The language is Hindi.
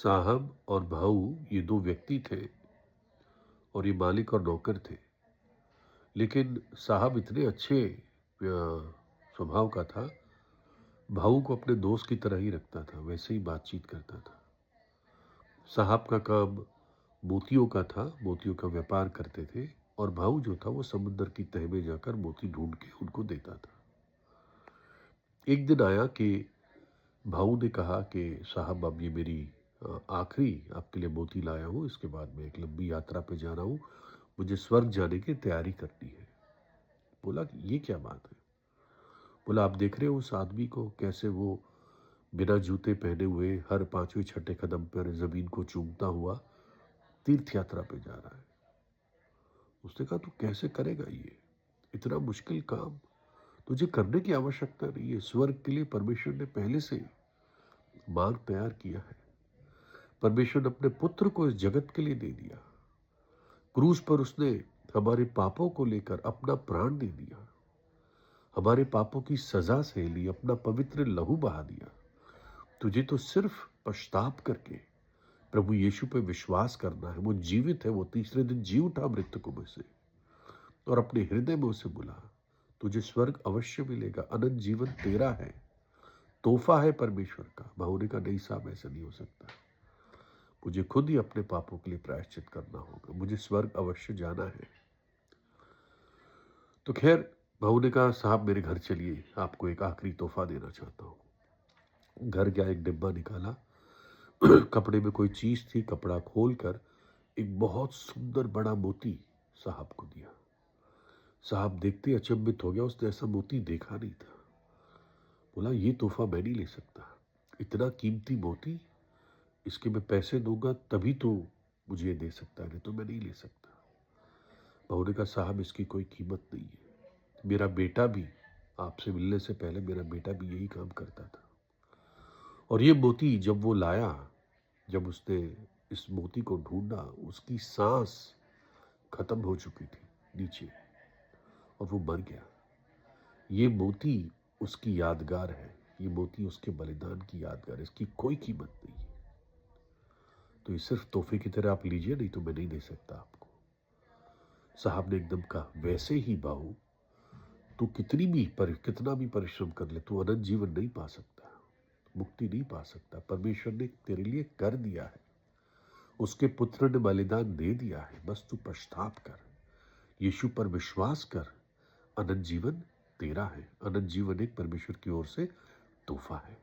साहब और भाऊ ये दो व्यक्ति थे और ये मालिक और नौकर थे। लेकिन साहब इतने अच्छे स्वभाव का था, भाऊ को अपने दोस्त की तरह ही रखता था, वैसे ही बातचीत करता था। साहब का काम मोतियों का था, मोतियों का व्यापार करते थे और भाऊ जो था वो समुद्र की तह में जाकर मोती ढूंढ के उनको देता था। एक दिन आया कि भाऊ ने कहा कि साहब अब ये मेरी आखिरी आपके लिए मोती लाया हूँ, इसके बाद मैं एक लंबी यात्रा पे जा रहा हूँ, मुझे स्वर्ग जाने की तैयारी करनी है। बोला कि ये क्या बात है? बोला आप देख रहे हो उस आदमी को, कैसे वो बिना जूते पहने हुए हर पांचवें छठे कदम पर जमीन को चूमता हुआ तीर्थ यात्रा पे जा रहा है। उसने कहा तू कैसे करेगा ये इतना मुश्किल काम? तुझे करने की आवश्यकता नहीं है, स्वर्ग के लिए परमेश्वर ने पहले से मार्ग तैयार किया है। परमेश्वर ने अपने पुत्र को इस जगत के लिए दे दिया। क्रूस पर उसने हमारे पापों को लेकर अपना प्राण दे दिया, हमारे पापों की सजा सह ली, अपना पवित्र लहू बहा दिया। तुझे तो सिर्फ पश्चाताप करके प्रभु यीशु पे विश्वास करना है। वो जीवित है, वो तीसरे दिन जी उठा मृतकों में से, और अपने हृदय में उसे बुला, तुझे स्वर्ग अवश्य मिलेगा, अनंत जीवन तेरा है, तोहफा है परमेश्वर का। भाऊ ने कहा नहीं साहब, ऐसा नहीं हो सकता, मुझे खुद ही अपने पापों के लिए प्रायश्चित करना होगा, मुझे स्वर्ग अवश्य जाना है। तो खैर भाऊ ने कहा साहब मेरे घर चलिए, आपको एक आखिरी तोहफा देना चाहता हूँ। घर गया, एक डिब्बा निकाला, कपड़े में कोई चीज थी, कपड़ा खोलकर एक बहुत सुंदर बड़ा मोती साहब को दिया। साहब देखते ही अचंभित हो गया, उसने ऐसा मोती देखा नहीं था। बोला ये तोहफा मैं नहीं ले सकता, इतना कीमती मोती, इसके मैं पैसे दूंगा तभी तो मुझे ये दे सकता है, नहीं तो मैं नहीं ले सकता। भाऊ ने कहा साहब इसकी कोई कीमत नहीं है, मेरा बेटा भी, आपसे मिलने से पहले मेरा बेटा भी यही काम करता था, और ये मोती जब वो लाया, जब उसने इस मोती को ढूंढा, उसकी सांस खत्म हो चुकी थी नीचे और वो मर गया। ये मोती उसकी यादगार है, ये मोती उसके बलिदान की यादगार है, इसकी कोई कीमत नहीं है। तो ये सिर्फ तोहफे की तरह आप लीजिए, नहीं तो मैं नहीं दे सकता आपको। साहब ने एकदम कहा वैसे ही बाहू, तू कितना भी परिश्रम कर ले, तू अनंत जीवन नहीं पा सकता, मुक्ति नहीं पा सकता। परमेश्वर ने तेरे लिए कर दिया है, उसके पुत्र ने बलिदान दे दिया है, बस तू पश्चाताप कर, यीशु पर विश्वास कर, अनंत जीवन तेरा है। अनंत जीवन एक परमेश्वर की ओर से तोहफा है।